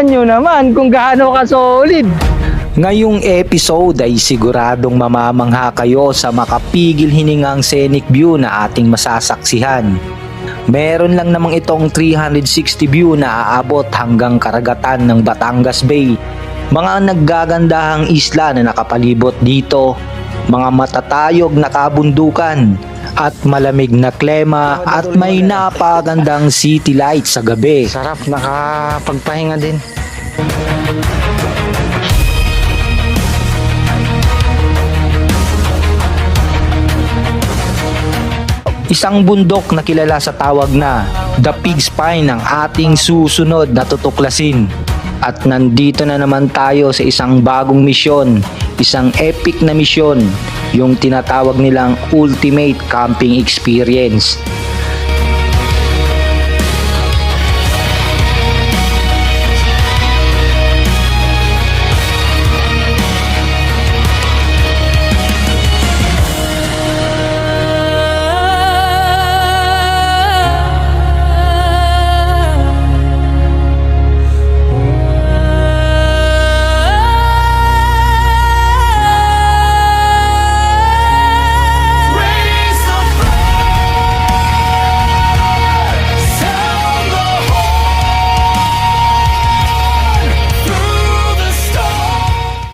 Tingnan nyo naman kung gaano ka solid. Ngayong episode ay siguradong mamamangha kayo sa makapigil hiningang scenic view na ating masasaksihan. Meron lang namang itong 360 view na aabot hanggang karagatan ng Batangas Bay. Mga naggagandahang isla na nakapalibot dito, mga matatayog na kabundukan, at malamig na klima at may napagandang city light sa gabi. Sarap, nakapagpahinga din. Isang bundok na kilala sa tawag na The Pig Spine ang ating susunod na tutuklasin. At nandito na naman tayo sa isang bagong misyon, isang epic na misyon, yung tinatawag nilang Ultimate Camping Experience.